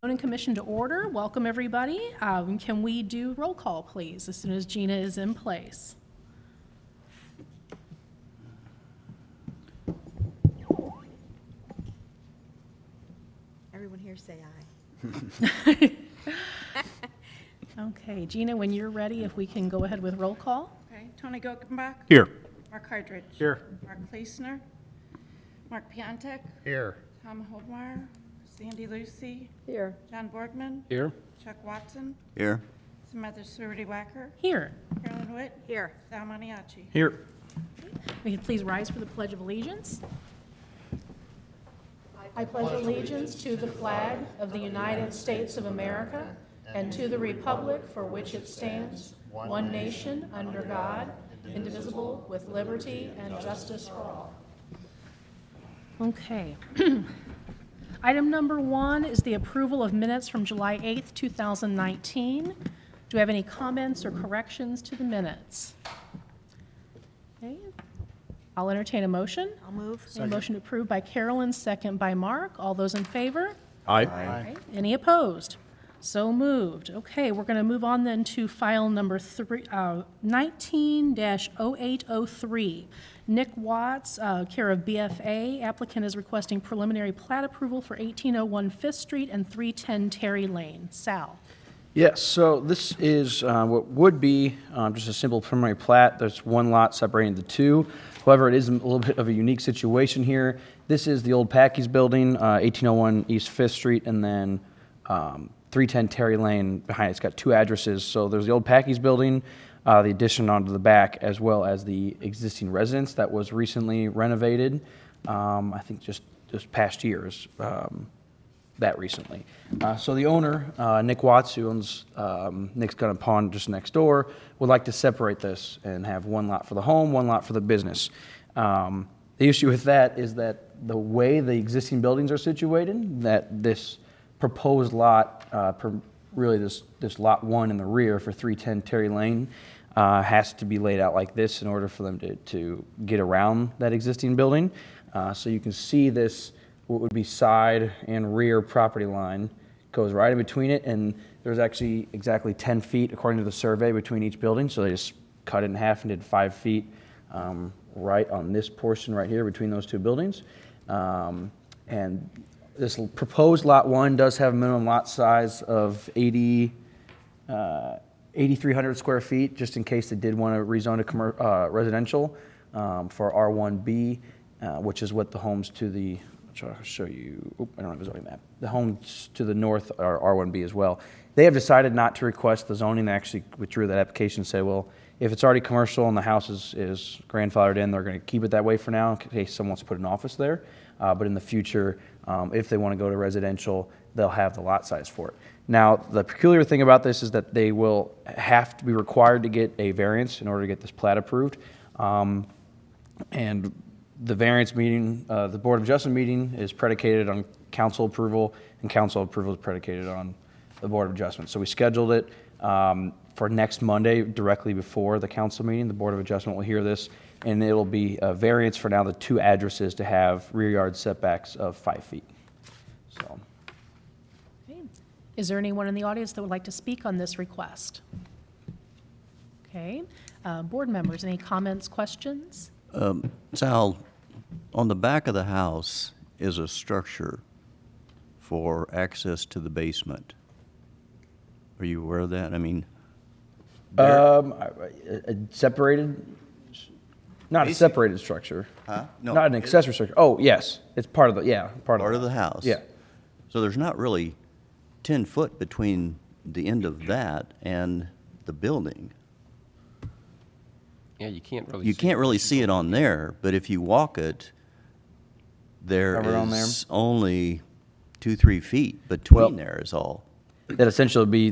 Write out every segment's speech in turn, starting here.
Zoning Commission to order. Welcome, everybody. Can we do roll call, please, as soon as Gina is in place? Everyone here say aye. Okay, Gina, when you're ready, if we can go ahead with roll call. Okay, Tony Gokenbach. Here. Mark Hardridge. Here. Mark Kleesner. Mark Piantek. Here. Tom Holdmeyer. Sandy Lucy. Here. John Borgman. Here. Chuck Watson. Here. Samantha Surity Wacker. Here. Carolyn Witt. Here. Sal Maniaci. Here. We can please rise for the Pledge of Allegiance. I pledge allegiance to the flag of the United States of America and to the republic for which it stands, one nation, under God, indivisible, with liberty and justice for all. Okay. Item number 1 is the approval of minutes from July 8th, 2019. Do we have any comments or corrections to the minutes? Okay. I'll entertain a motion. I'll move. A motion approved by Carolyn, second by Mark. All those in favor? Aye. Right. Any opposed? So moved. Okay, we're going to move on then to file number 19-0803. Nick Watts, care of BFA. Applicant is requesting preliminary plat approval for 1801 Fifth Street and 310 Terry Lane. Sal. Yes, so this is what would be just a simple preliminary plat. There's one lot separating the two. However, it is a little bit of a unique situation here. This is the old Packy's building, 1801 East 5th Street, and then 310 Terry Lane behind it. It's got two addresses. So there's the old Packy's building, the addition onto the back, as well as the existing residence that was recently renovated, I think just past years. That recently. So the owner, Nick Watts, who owns Nick's Gun and Pawn just next door, would like to separate this and have one lot for the home, one lot for the business. The issue with that is that the way the existing buildings are situated, that this proposed lot, really this lot 1 in the rear for 310 Terry Lane, has to be laid out like this in order for them to get around that existing building. So you can see this, what would be side and rear property line goes right in between it, and there's actually exactly 10 feet according to the survey between each building, so they just cut it in half and did 5 feet right on this portion right here between those two buildings. And this proposed lot 1 does have a minimum lot size of 8,300 square feet, just in case they did want to rezone to residential for R1B, which is what the homes to the I'll show you. I don't have a zoning map. The homes to the north are R1B as well. They have decided not to request the zoning. They actually withdrew that application and said, well, if it's already commercial and the house is grandfathered in, they're going to keep it that way for now in case someone wants to put an office there. But in the future, if they want to go to residential, they'll have the lot size for it. Now, the peculiar thing about this is that they will have to be required to get a variance in order to get this plat approved. And the variance meeting, the Board of Adjustment meeting is predicated on council approval, and council approval is predicated on the Board of Adjustment. So we scheduled it for next Monday, directly before the council meeting. The Board of Adjustment will hear this, and it'll be a variance for now the two addresses to have rear yard setbacks of 5 feet. So, Okay. Is there anyone in the audience that would like to speak on this request? Okay. Board members, any comments, questions? Sal, on the back of the house is a structure for access to the basement. Are you aware of that? I mean, separated, not a separated structure. Huh? No, Not an accessory structure. Oh, yes, it's part of the, part part of the house. Yeah. So there's not really 10 foot between the end of that and the building. Yeah, you can't really. You can't really see it on there, but if you walk it, there Cover on there? is only 2-3 feet between Well- there is all. That essentially would be,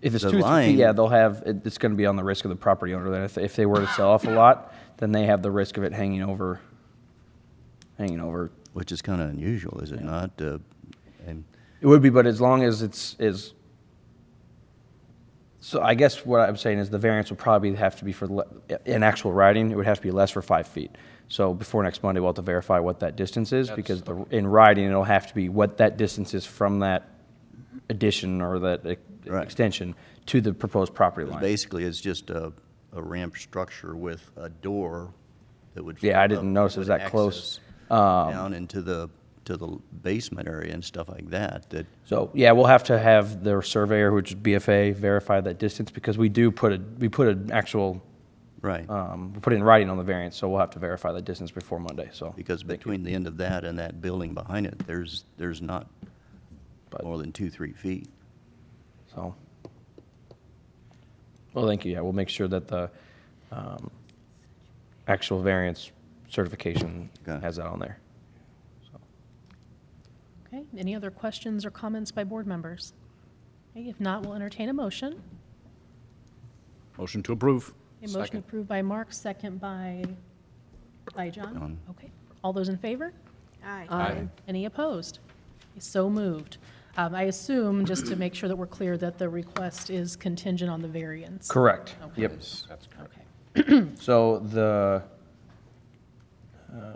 if it's The 2 or 3 line- feet, yeah, they'll have, it's going to be on the risk of the property owner. Then if they were to sell off a lot, then they have the risk of it hanging over. Which is kind of unusual, is it not? And It would be, but as long as so I guess what I'm saying is the variance would probably have to be for, in actual writing, it would have to be less for 5 feet. So before next Monday, we'll have to verify what that distance is, because in writing, it'll have to be what that distance is from that addition or that Right. extension to the proposed property line. Basically, it's just a ramp structure with a door that would. Yeah, I flip didn't up, notice it was would that close. access Down into the basement area and stuff like that, So, yeah, we'll have to have their surveyor, which is BFA, verify that distance because we put an actual, right. we put it in writing on the variance, so we'll have to verify the distance before Monday, so. Because between the end of that and that building behind it, there's not But- more than 2-3 feet. So, well, thank you. Yeah, we'll make sure that the actual variance certification Okay. has that on there. So, Okay, any other questions or comments by board members? Okay, if not, we'll entertain a motion. Motion to approve. A motion approved by Mark, second by John. John. Okay, all those in favor? Aye. Aye. Any opposed? So moved. I assume, just to make sure that we're clear, that the request is contingent on the variance. correct. Okay. Yep. That's correct. Okay, So the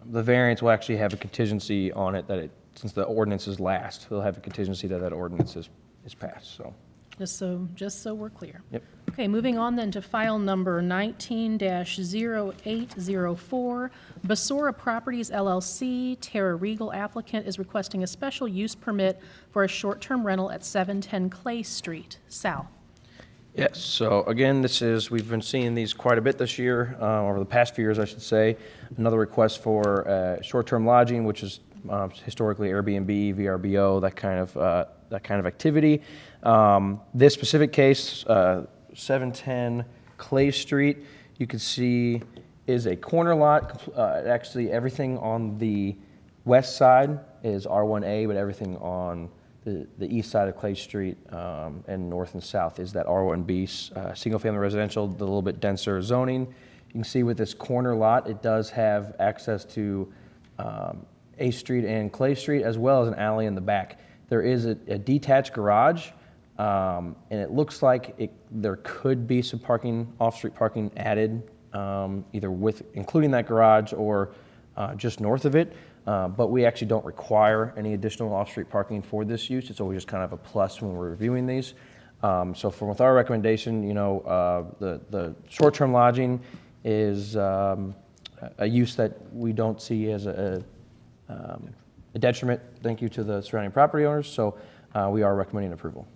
variance will actually have a contingency on it that since the ordinance is last, they'll have a contingency that ordinance is passed, so. just so we're clear. Yep. Okay, moving on then to file number 19-0804. Basora Properties LLC, Terra Regal applicant is requesting a special use permit for a short-term rental at 710 Clay Street. Sal? Yes, so again, we've been seeing these quite a bit this year, over the past few years, I should say. Another request for short-term lodging, which is historically Airbnb, VRBO, that kind of activity. This specific case, 710 Clay Street, you can see is a corner lot. Actually, everything on the west side is R1A, but everything on the east side of Clay Street and north and south is that R1B, single-family residential, the little bit denser zoning. You can see with this corner lot, it does have access to A Street and Clay Street, as well as an alley in the back. There is a detached garage, and it looks like there could be some off-street parking added, either including that garage or just north of it. But we actually don't require any additional off-street parking for this use. It's always just kind of a plus when we're reviewing these. So with our recommendation, the short-term lodging is a use that we don't see as a detriment, thank you to the surrounding property owners. So we are recommending approval.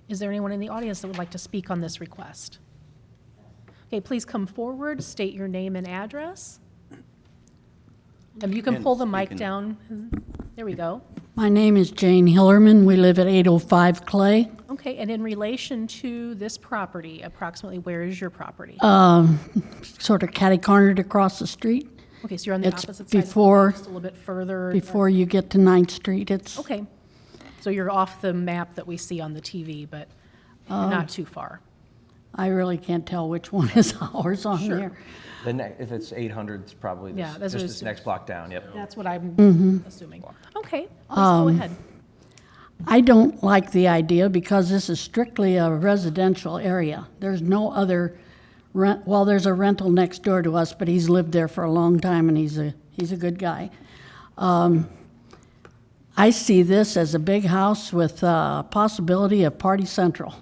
Is there anyone in the audience that would like to speak on this request? Okay, please come forward, state your name and address. You can pull the mic down. There we go. My name is Jane Hillerman. We live at 805 Clay, Okay, and in relation to this property, approximately where is your property? sort of catty-cornered across the street. Okay, so you're on the it's opposite side of the before- just a little bit further. Before you get to 9th Street, it's, Okay, so you're off the map that we see on the TV, but not too far. I really can't tell which one is ours on Sure. there. If it's 800, it's probably Yeah, that's what just I this assumed. next block down, yep. That's what I'm assuming. Okay, please go ahead. I don't like the idea because this is strictly a residential area. There's no other there's a rental next door to us, but he's lived there for a long time and he's a good guy. I see this as a big house with a possibility of party central.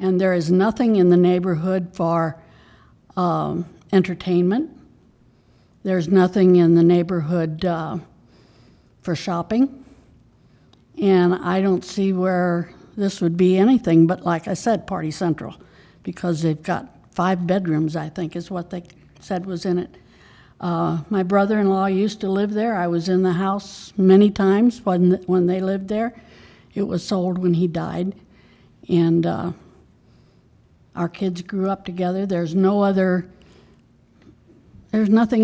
And there is nothing in the neighborhood for entertainment. There's nothing in the neighborhood for shopping. And I don't see where this would be anything but, like I said, party central, because they've got 5 bedrooms, I think is what they said was in it. My brother-in-law used to live there. I was in the house many times when they lived there. It was sold when he died. And our kids grew up together. There's nothing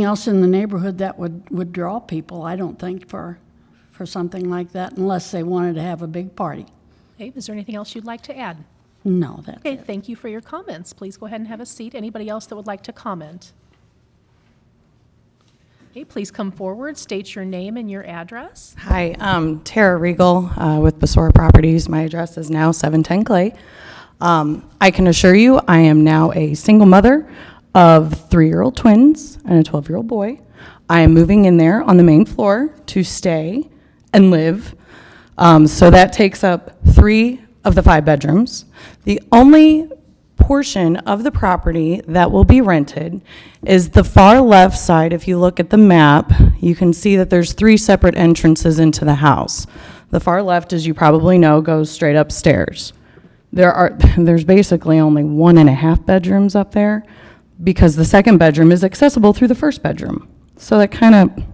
else in the neighborhood that would draw people, I don't think, for something like that, unless they wanted to have a big party. Okay, is there anything else you'd like to add? No, that's Okay, it. thank you for your comments. Please go ahead and have a seat. Anybody else that would like to comment? Okay, please come forward, state your name and your address. Hi, Tara Regal with Basora Properties. My address is now 710 Clay. I can assure you I am now a single mother of 3-year-old twins and a 12-year-old boy. I am moving in there on the main floor to stay and live. So that takes up 3 of the 5 bedrooms. The only portion of the property that will be rented is the far left side. If you look at the map, you can see that there's 3 separate entrances into the house. The far left, as you probably know, goes straight upstairs. There's basically only 1.5 bedrooms up there because the second bedroom is accessible through the first bedroom. So that kind of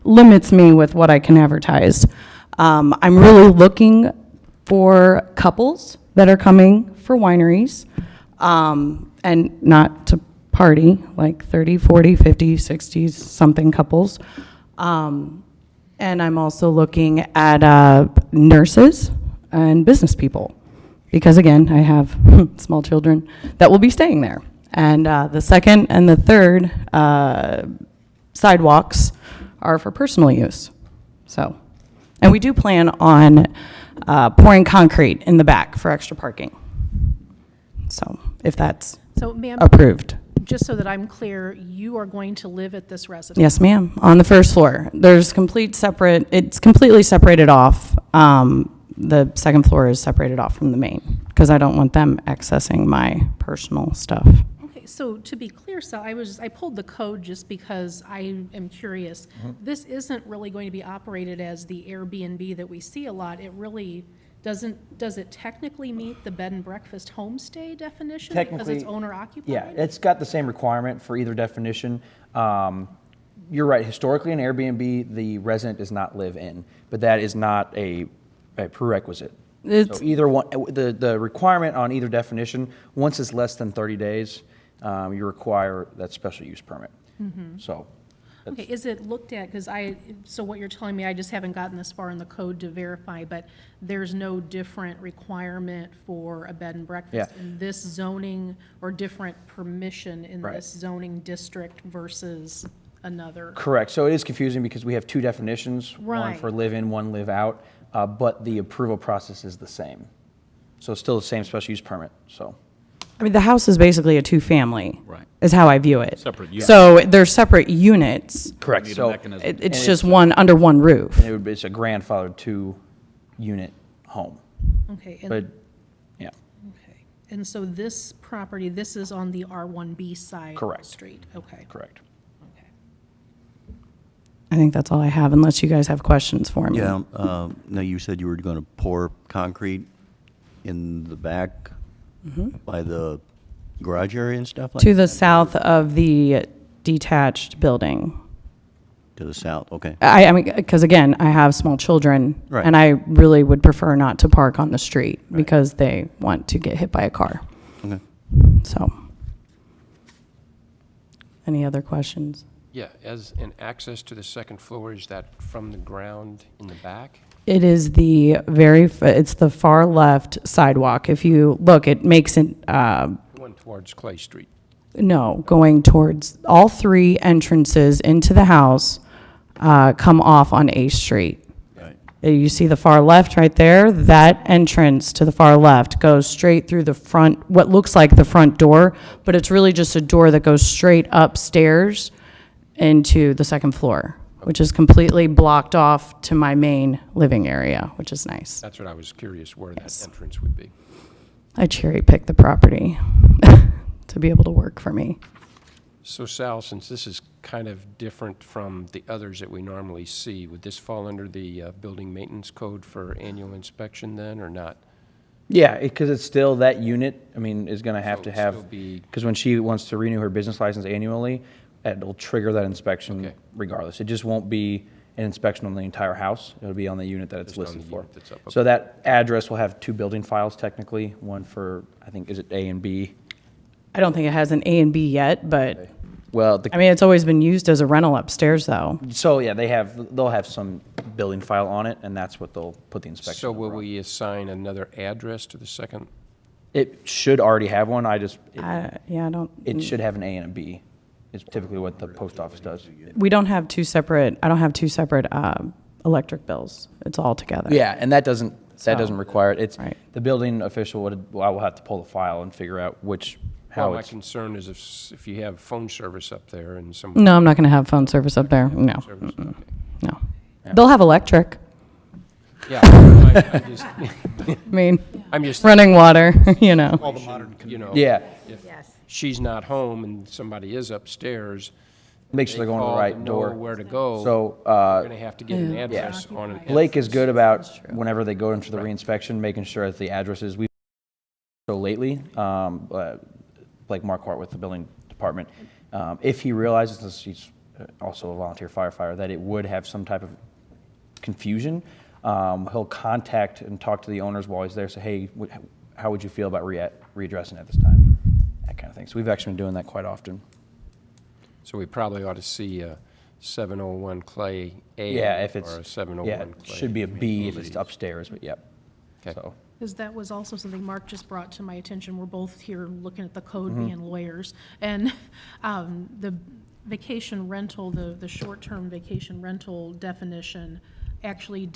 limits me with what I can advertise. I'm really looking for couples that are coming for wineries, and not to party, like 30, 40, 50, 60 something couples. And I'm also looking at nurses and business people, because again, I have small children that will be staying there. And the second and the third sidewalks are for personal use. So, and we do plan on pouring concrete in the back for extra parking. So, if that's So, ma'am, approved. just so that I'm clear, you are going to live at this residence? Yes, ma'am, on the first floor. It's completely separated off. The second floor is separated off from the main, because I don't want them accessing my personal stuff. Okay, so to be clear, so I pulled the code just because I am curious. This isn't really going to be operated as the Airbnb that we see a lot. It really doesn't, does it technically meet the bed and breakfast homestay definition? Because it's Technically, owner occupied? Yeah, it's got the same requirement for either definition. You're right, historically in Airbnb, the resident does not live in, but that is not a prerequisite. It's- So either one, the requirement on either definition, once it's less than 30 days, you require that special use permit. So, Okay, is it looked at, because so what you're telling me, I just haven't gotten this far in the code to verify, but there's no different requirement for a bed and breakfast Yeah. in this zoning or different permission in Right. this zoning district versus another? correct, so it is confusing because we have 2 definitions, one Right. for live in, one live out, but the approval process is the same. So it's still the same special use permit, so. I mean, the house is basically a 2-family. Right. Is how I view it. Separate units. So they're separate units. Correct, Need a so mechanism. It's just one, under one roof. it's a grandfathered 2-unit home, Okay, but, and, yeah. okay. And so this property, this is on the R1B side of the Correct. street? Okay. Correct. Okay. I think that's all I have, unless you guys have questions for me. Yeah, now you said you were going to pour concrete in the back by the garage area and stuff like To that? the south of the detached building. To the south, okay. I mean, because again, I have small children. Right. And I really would prefer not to park on the street because they want to get hit by a car. Okay. So. Any other questions? Yeah, as an access to the second floor, is that from the ground in the back? It is it's the far left sidewalk. If you look, it makes it, Going towards Clay Street? no, going towards, all 3 entrances into the house come off on A Street. Right. You see the far left right there? That entrance to the far left goes straight through the front, what looks like the front door, but it's really just a door that goes straight upstairs into the second floor, which is completely blocked off to my main living area, which is nice. That's what I was curious, where that entrance would be. I cherry-picked the property to be able to work for me. So Sal, since this is kind of different from the others that we normally see, would this fall under the building maintenance code for annual inspection then, or not? Yeah, because it's still that unit, I mean, is going to have So to it'll still have, be- because when she wants to renew her business license annually, it'll trigger that inspection Okay. regardless. It just won't be an inspection on the entire house. It'll be on the unit that it's Just on listed the for. unit that's up. So that address will have 2 building files technically, one for, I think, is it A and B? I don't think it has an A and B yet, but, Well, I mean, it's always been used as a rental upstairs, though. so yeah, they'll have some building file on it, and that's what they'll put the inspection. So will number on. we assign another address to the second? It should already have one, Yeah, I don't. it should have an A and a B, is typically what the post office does. We don't have 2 separate, I don't have 2 separate electric bills. It's all together. Yeah, and that doesn't So- require it. It's, Right. the building official I will have to pull the file and figure out how Well, my it's. concern is if you have phone service up there and some. No, I'm not going to have phone service up there. No, Service, okay. no. They'll have electric. Yeah, I'm just, I mean, I'm just, running water, you know. All the modern you know. Yeah, If Yes. she's not home and somebody is upstairs, make sure they're going to the call right to know door. where to go. So, We're gonna have to get an address on it. Blake is good about whenever they go into the reinspection, making sure that the addresses we so lately, Blake Marquardt with the building department, if he realizes, since he's also a volunteer firefighter, that it would have some type of confusion, he'll contact and talk to the owners while he's there. Say, hey, how would you feel about readdressing at this time? That kind of thing. So we've actually been doing that quite often. So we probably ought to see a 701 Clay A. Yeah, if it's Or a 701 yeah, Clay. it should be a B if it's upstairs, but yep. Okay. So. Because that was also something Mark just brought to my attention. We're both here looking at the code, Mm-hmm. being lawyers. And the vacation rental, the short-term vacation rental definition actually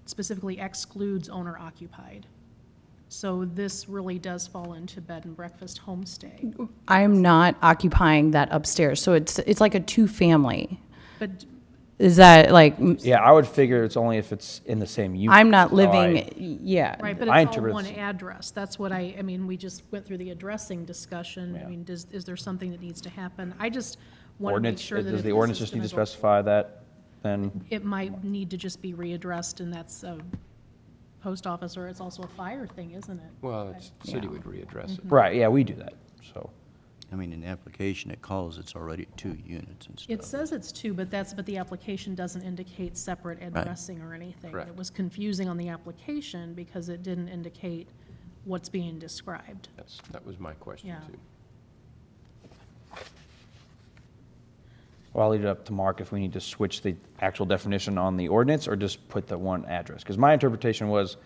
specifically excludes owner-occupied. So this really does fall into bed and breakfast homestay. I'm not occupying that upstairs, so it's like a two-family. But Is that like, Yeah, I would figure it's only if it's in the same unit. I'm not That's how living, yeah. Right, but I it's all interpret one it- address. That's what I mean, we just went through the addressing discussion. I Yeah. mean, is there something that needs to happen? I just want to make Ordinance, sure that does if the this ordinance is just need to gonna go- specify that then? It might need to just be readdressed, and that's a post office, or it's also a fire thing, isn't it? Well, it's, the city would readdress it. Right, yeah, we do that, so. I mean, in the application, it calls it's already 2 units and stuff. It says it's two, but the application doesn't indicate separate addressing or anything. Correct. It was confusing on the application because it didn't indicate what's being described. That was my question, Yeah. too. Well, I'll leave it up to Mark if we need to switch the actual definition on the ordinance or just put the one address. Because my interpretation was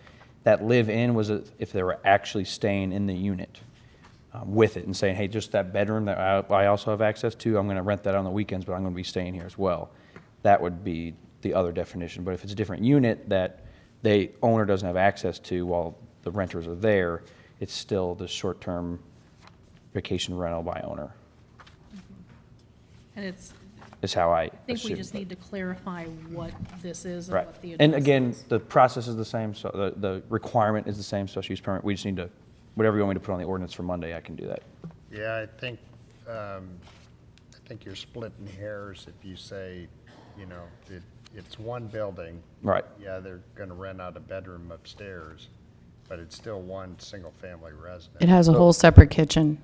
that live-in was if they were actually staying in the unit with it and saying, hey, just that bedroom that I also have access to, I'm going to rent that on the weekends, but I'm going to be staying here as well. That would be the other definition. But if it's a different unit that the owner doesn't have access to while the renters are there, it's still the short-term vacation rental by owner, And it's, is how I I think we assume, just but- need to clarify what this is and Right. what the And address again, is. the process is the same, so the requirement is the same, special use permit. We just need to, whatever you want me to put on the ordinance for Monday, I can do that. Yeah, I think you're splitting hairs if you say, you know, it's one building. Right. Yeah, they're gonna rent out a bedroom upstairs, but it's still one single-family It residence. has a whole separate kitchen.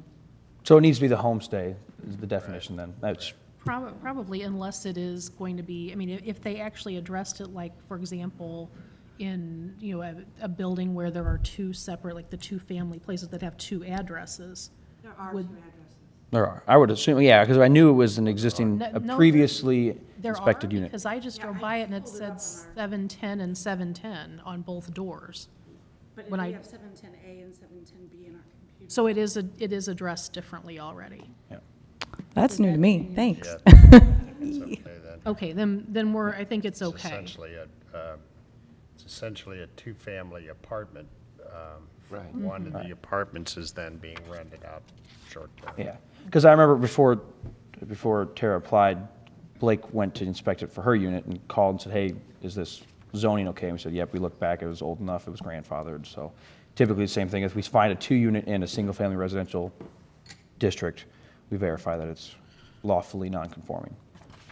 So it needs to be the homestay is the definition then. That's, Probably unless it is going to be, I mean, if they actually addressed it, like, for example, in, you know, a building where there are two separate, like the two family places that have two addresses. There are Would- two addresses. there are. I would assume, yeah, because I knew it was an existing, No, a no, previously There are, inspected unit. because I just drove by it and it said 710 and 710 on both doors. But When we I- have 710A and 710B in our computer. So it is addressed differently already. That's new to me, thanks. Yeah, it's okay then. Okay, then we're, I think it's It's okay. essentially a two-family apartment. Right. One of the apartments is then being rented out short-term. Yeah, because I remember before Tara applied, Blake went to inspect it for her unit and called and said, hey, is this zoning okay? And we said, yep, we looked back, it was old enough, it was grandfathered, so typically the same thing. If we find a 2-unit in a single-family residential district, we verify that it's lawfully non-conforming,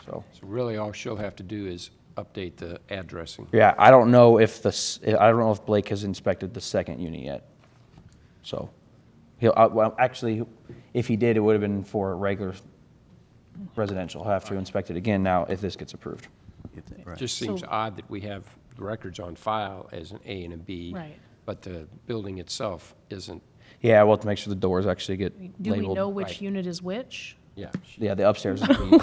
so. So really, all she'll have to do is update the addressing. Yeah, I don't know if I don't know if Blake has inspected the second unit yet. So, well, actually, if he did, it would have been for a regular residential. He'll have to inspect it again now if this gets approved. Right. Just seems So- odd that we have records on file as an A and a B. Right. But the building itself isn't, Yeah, we'll have to make sure the doors actually get Do we labeled. know which right. unit is which? yeah. Yeah, the upstairs is B.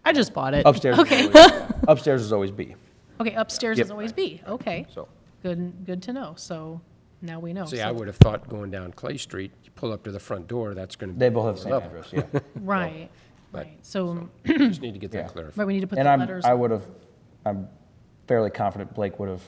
I just bought it. Upstairs is always B, Okay, upstairs Yep. is always B, okay. so. Good to know, so now we know. See, So- I would have thought going down Clay Street, you pull up to the front door, that's going to be. They both have the same level. address, yeah. Right, But- right, so, Just need to get Yeah. that clarified. right, we need to put And the I'm, letters. I'm fairly confident Blake would have,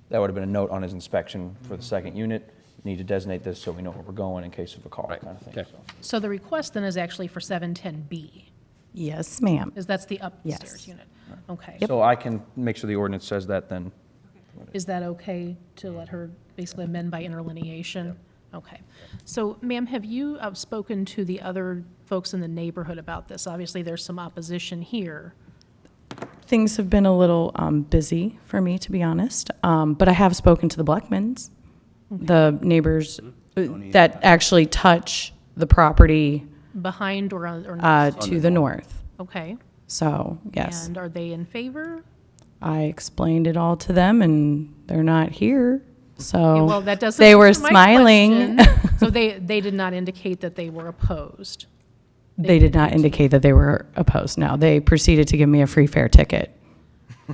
that would have been a note on his inspection for the second unit. Need to designate this so we know where we're going in case of a call, Right, kind of thing. okay. so. So the request then is actually for 710B, Yes, ma'am. is that's the upstairs Yes. unit? Okay. So I can make sure the ordinance says that then. Is that okay to let her basically amend by interlineation? Okay. So, ma'am, have you spoken to the other folks in the neighborhood about this? Obviously, there's some opposition here. Things have been a little busy for me, to be honest, but I have spoken to the Blackmans, the neighbors that actually touch the property Behind or next to the north. Okay. So, yes, And are they in favor? I explained it all to them, and they're not here. So Okay, well, that doesn't they were answer my smiling. question. So they did not indicate that they were opposed. They did not indicate that they were opposed. No, they proceeded to give me a free fare ticket.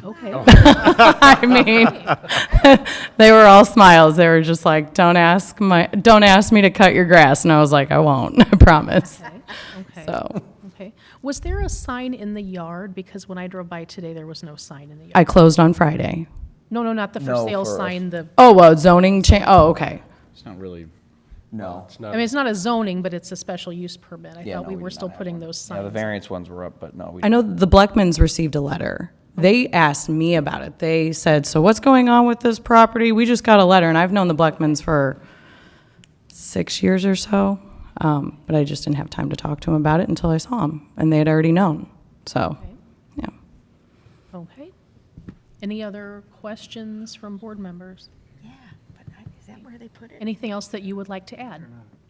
Okay. I mean, they were all smiles. They were just like, don't ask me to cut your grass. And I was like, I won't, I promise. Okay. So Okay. Was there a sign in the yard? Because when I drove by today, there was no sign in the yard. I closed on Friday. No, not the for No, sale for us. sign, the, Oh, zoning change. Oh, okay. It's not really, No. It's I not, mean, it's not a zoning, but it's a special use permit. I Yeah, thought no, we we were did still not have putting one. those Yeah, the signs. variance ones were up, but no, we. I know the Blackmans received a letter. They asked me about it. They said, so what's going on with this property? We just got a letter, and I've known the Blackmans for 6 years or so, but I just didn't have time to talk to them about it until I saw them, and they had already known. So, Okay. yeah. Okay. Any other questions from board members? Yeah, but is that where they put it? Anything else that you would like to add?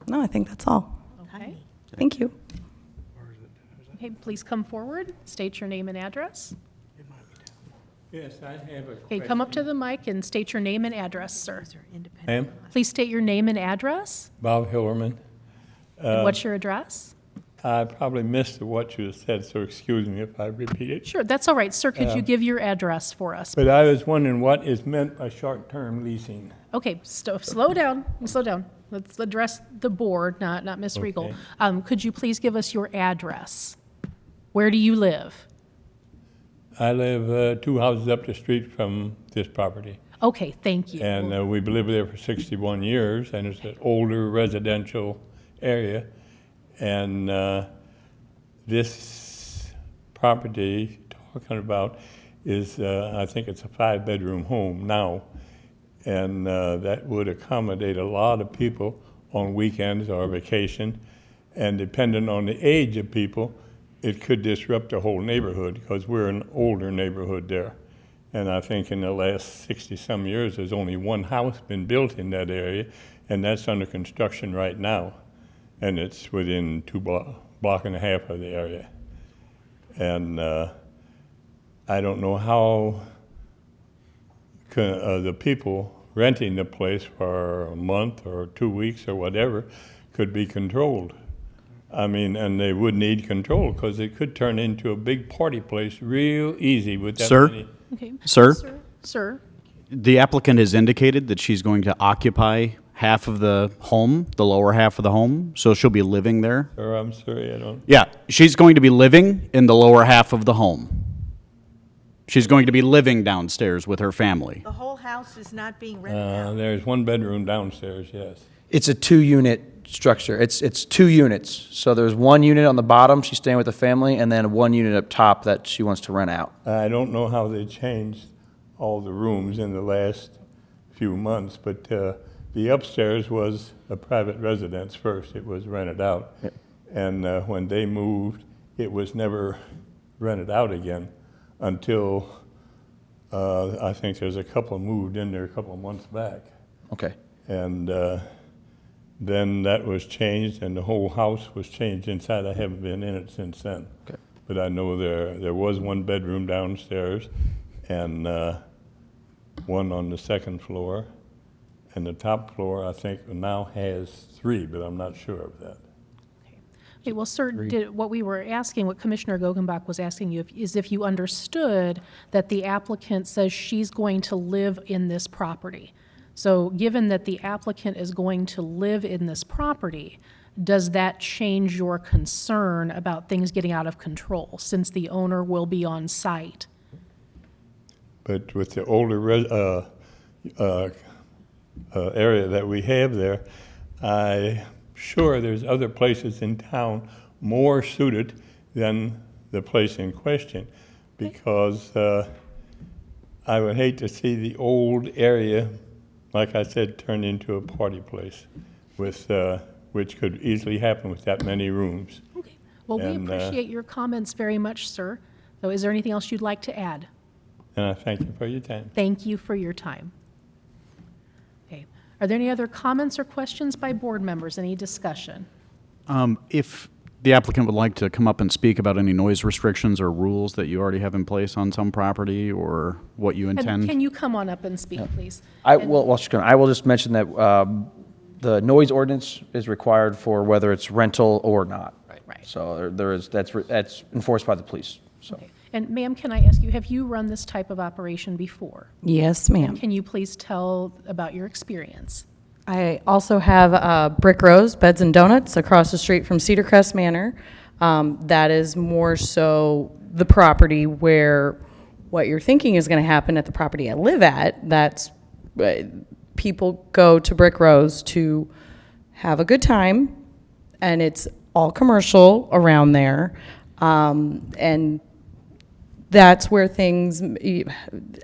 No, I think that's all. Okay. Tiny. Thank you. Okay, please come forward, state your name and address. Yes, I have a Okay, come up to the mic and state your name and address, sir. Those are independent. Ma'am, Please state your name and address. Bob Hillerman. And what's your address? I probably missed what you said, so excuse me if I repeat it. Sure, that's all right. Sir, could you give your address for us? But I was wondering what is meant by short-term leasing. Okay, slow down, slow down. Let's address the board, not Ms. Regal. Okay. Could you please give us your address? Where do you live? I live 2 houses up the street from this property. Okay, thank you. And we've lived there for 61 years, and it's an older residential area. And this property talking about is, I think it's a 5-bedroom home now. And that would accommodate a lot of people on weekends or vacation. And depending on the age of people, it could disrupt the whole neighborhood because we're an older neighborhood there. And I think in the last 60-some years, there's only one house been built in that area, and that's under construction right now. And it's within 2 block and a half of the area. And I don't know how the people renting the place for a month or 2 weeks or whatever could be controlled. I mean, and they would need control because it could turn into a big party place real easy with that Sir? many. Okay. Sir? Sir, the applicant has indicated that she's going to occupy half of the home, the lower half of the home, so she'll be living there. Or I'm sorry, I don't. Yeah, she's going to be living in the lower half of the home. She's going to be living downstairs with her family. The whole house is not being rented out. There's 1 bedroom downstairs, yes. It's a 2-unit structure. It's 2 units. So there's 1 unit on the bottom, she's staying with the family, and then 1 unit up top that she wants to rent out. I don't know how they changed all the rooms in the last few months, but the upstairs was a private residence first. It was rented out. Yep. And when they moved, it was never rented out again until I think there's a couple moved in there a couple of months back. Okay. And then that was changed, and the whole house was changed inside. I haven't been in it since then. Okay. But I know there was 1 bedroom downstairs and 1 on the 2nd floor. And the top floor, I think, now has 3, but I'm not sure of that. okay, well, sir, what we were asking, what Commissioner Gogenbach was asking you, is if you understood that the applicant says she's going to live in this property. So given that the applicant is going to live in this property, does that change your concern about things getting out of control, since the owner will be on site? But with the older area that we have there, I'm sure there's other places in town more suited than the place in question, because I would hate to see the old area, like I said, turned into a party place with, which could easily happen with that many rooms. Okay. Well, we And, appreciate your comments very much, sir. So is there anything else you'd like to add? And I thank you for your time. Thank you for your time. Okay. Are there any other comments or questions by board members? Any discussion? If the applicant would like to come up and speak about any noise restrictions or rules that you already have in place on some property, or what you And intend. can you come on up and speak, please? I will just mention that the noise ordinance is required for whether it's rental or not. Right. So that's enforced by the police, so. Okay. And ma'am, can I ask you, have you run this type of operation before? Yes, ma'am. Can you please tell about your experience? I also have Brick Rose Beds and Donuts across the street from Cedar Crest Manor. That is more so the property where what you're thinking is going to happen at the property I live at. That's people go to Brick Rose to have a good time, and it's all commercial around there. And that's where things,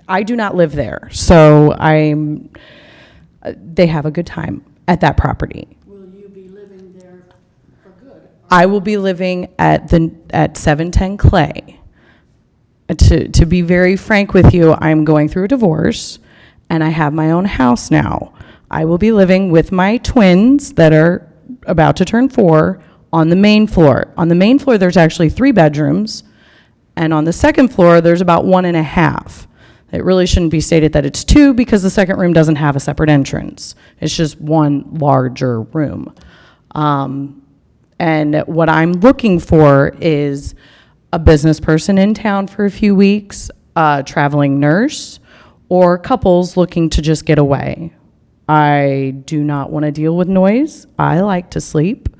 I do not live there, so they have a good time at that property. Will you be living there for good? I will be living at 710 Clay. To be very frank with you, I'm going through a divorce, and I have my own house now. I will be living with my twins that are about to turn 4 on the main floor. On the main floor, there's actually 3 bedrooms, and on the second floor, there's about 1.5. It really shouldn't be stated that it's 2 because the second room doesn't have a separate entrance. It's just one larger room. And what I'm looking for is a business person in town for a few weeks, a traveling nurse, or couples looking to just get away. I do not want to deal with noise. I like to sleep.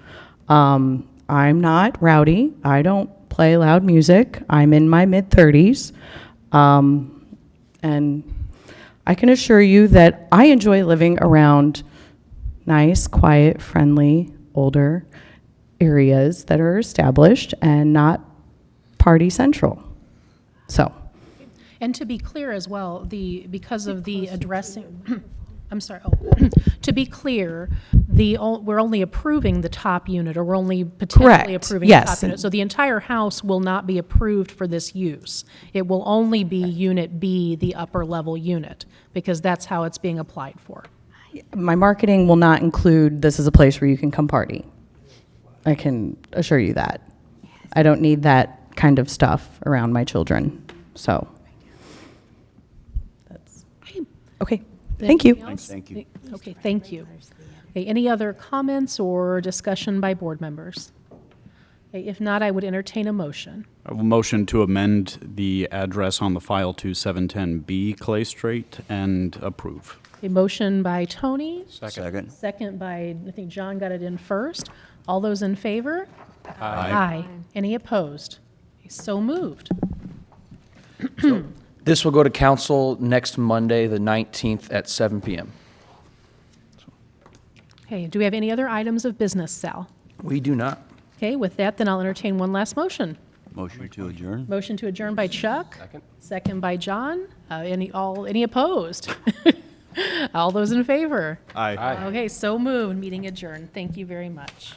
I'm not rowdy. I don't play loud music. I'm in my mid-30s. And I can assure you that I enjoy living around nice, quiet, friendly, older areas that are established and not party central. So, And to be clear as well, because of the addressing, I'm sorry, to be clear, we're only approving the top unit, or we're only potentially Correct, approving the top yes. unit. So the entire house will not be approved for this use. It will only be Unit B, the upper level unit, because that's how it's being applied for. my marketing will not include this is a place where you can come party. I can assure you that. I don't need that kind of stuff around my children, so. That's okay, thank you. Anything else? Thank you. Okay, thank you. Okay, any other comments or discussion by board members? Okay, if not, I would entertain a motion. I have a motion to amend the address on the file to 710B Clay Street and approve. A motion by Tony, Second. second by, I think John got it in first. All those in favor? Aye. Any opposed? Okay, so moved. This will go to council next Monday, the 19th at 7 PM. Okay, do we have any other items of business, Sal? We do not. Okay, with that, then I'll entertain one last motion. Motion to adjourn? Motion to adjourn by Chuck. Second by John. Any opposed? All those in favor? Aye. Okay, so moved. Meeting adjourned. Thank you very much.